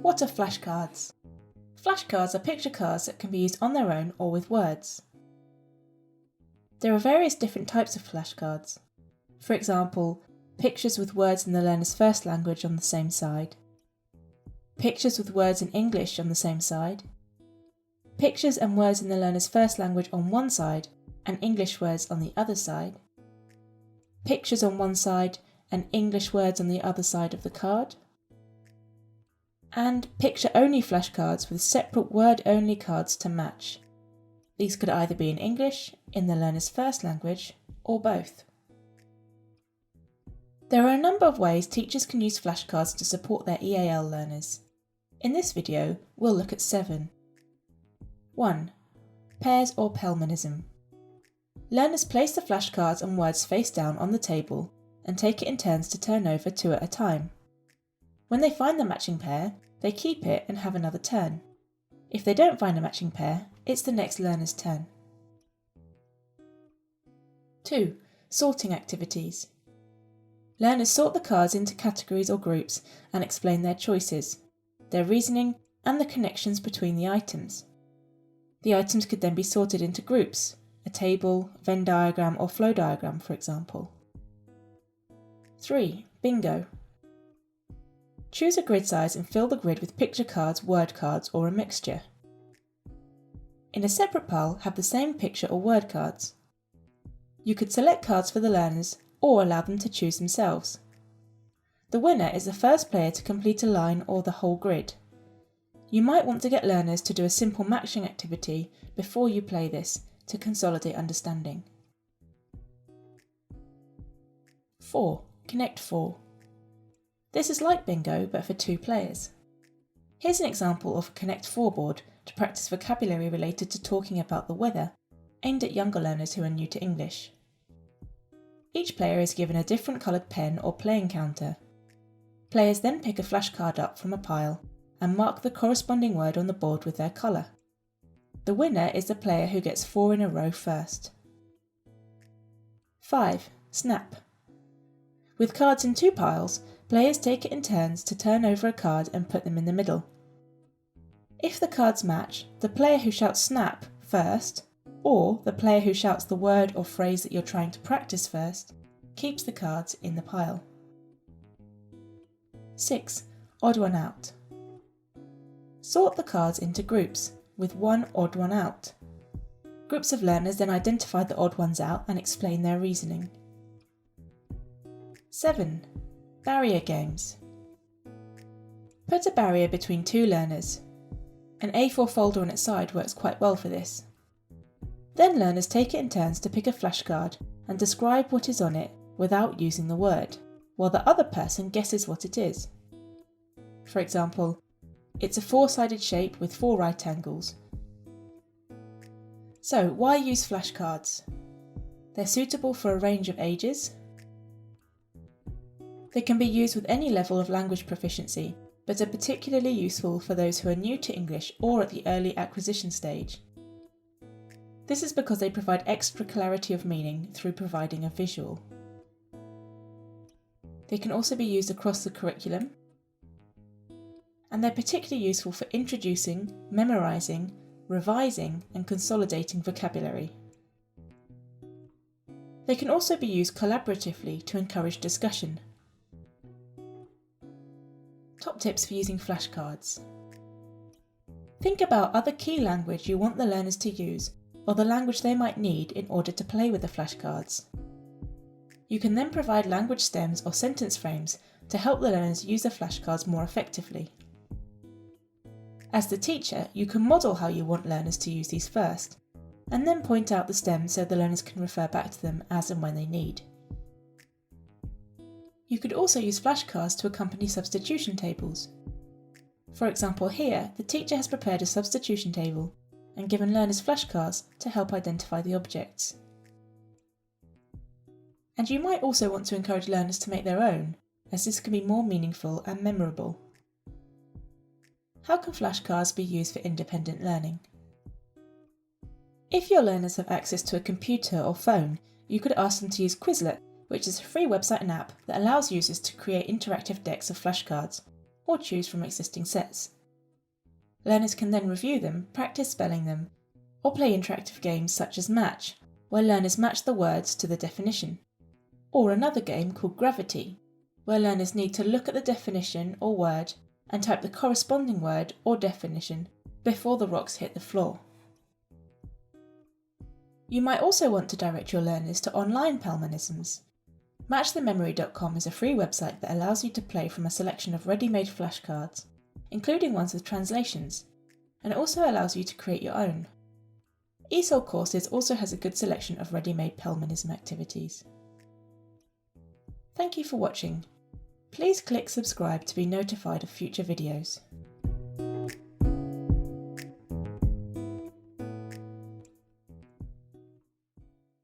What are flashcards? Flashcards are picture cards that can be used on their own or with words. There are various different types of flashcards. For example, pictures with words in the learner's first language on the same side, pictures with words in English on the same side, pictures and words in the learner's first language on one side and English words on the other side, pictures on one side and English words on the other side of the card, and picture-only flashcards with separate word-only cards to match. These could either be in English, in the learner's first language, or both. There are a number of ways teachers can use flashcards to support their EAL learners. In this video, we'll look at 7. 1. Pairs or Pelmanism. Learners place the flashcards and words face down on the table and take it in turns to turn over 2 at a time. When they find the matching pair, they keep it and have another turn. If they don't find a matching pair, it's the next learner's turn. 2. Sorting activities. Learners sort the cards into categories or groups and explain their choices, their reasoning, and the connections between the items. The items could then be sorted into groups, a table, Venn diagram, or flow diagram, for example. 3. Bingo. Choose a grid size and fill the grid with picture cards, word cards, or a mixture. In a separate pile, have the same picture or word cards. You could select cards for the learners or allow them to choose themselves. The winner is the first player to complete a line or the whole grid. You might want to get learners to do a simple matching activity before you play this to consolidate understanding. 4. Connect 4. This is like bingo but for 2 players. Here's an example of a Connect 4 board to practice vocabulary related to talking about the weather, aimed at younger learners who are new to English. Each player is given a different coloured pen or playing counter. Players then pick a flashcard up from a pile and mark the corresponding word on the board with their colour. The winner is the player who gets 4 in a row first. 5. Snap. With cards in 2 piles, players take it in turns to turn over a card and put them in the middle. If the cards match, the player who shouts snap first, or the player who shouts the word or phrase that you're trying to practice first, keeps the cards in the pile. 6. Odd one out. Sort the cards into groups, with one odd one out. Groups of learners then identify the odd ones out and explain their reasoning. 7. Barrier games. Put a barrier between 2 learners. An A4 folder on its side works quite well for this. Then learners take it in turns to pick a flashcard and describe what is on it without using the word, while the other person guesses what it is. For example, it's a 4-sided shape with 4 right angles. So, why use flashcards? They're suitable for a range of ages. They can be used with any level of language proficiency, but are particularly useful for those who are new to English or at the early acquisition stage. This is because they provide extra clarity of meaning through providing a visual. They can also be used across the curriculum, and they're particularly useful for introducing, memorising, revising and consolidating vocabulary. They can also be used collaboratively to encourage discussion. Top tips for using flashcards. Think about other key language you want the learners to use or the language they might need in order to play with the flashcards. You can then provide language stems or sentence frames to help the learners use the flashcards more effectively. As the teacher, you can model how you want learners to use these first, and then point out the stems so the learners can refer back to them as and when they need. You could also use flashcards to accompany substitution tables. For example here, the teacher has prepared a substitution table and given learners flashcards to help identify the objects. And you might also want to encourage learners to make their own, as this can be more meaningful and memorable. How can flashcards be used for independent learning? If your learners have access to a computer or phone, you could ask them to use Quizlet, which is a free website and app that allows users to create interactive decks of flashcards, or choose from existing sets. Learners can then review them, practice spelling them, or play interactive games such as Match, where learners match the words to the definition. Or another game called Gravity, where learners need to look at the definition or word and type the corresponding word or definition before the rocks hit the floor. You might also want to direct your learners to online Pelmanisms. MatchTheMemory.com is a free website that allows you to play from a selection of ready-made flashcards, including ones with translations, and it also allows you to create your own. ESOL Courses also has a good selection of ready-made Pelmanism activities. Thank you for watching. Please click subscribe to be notified of future videos.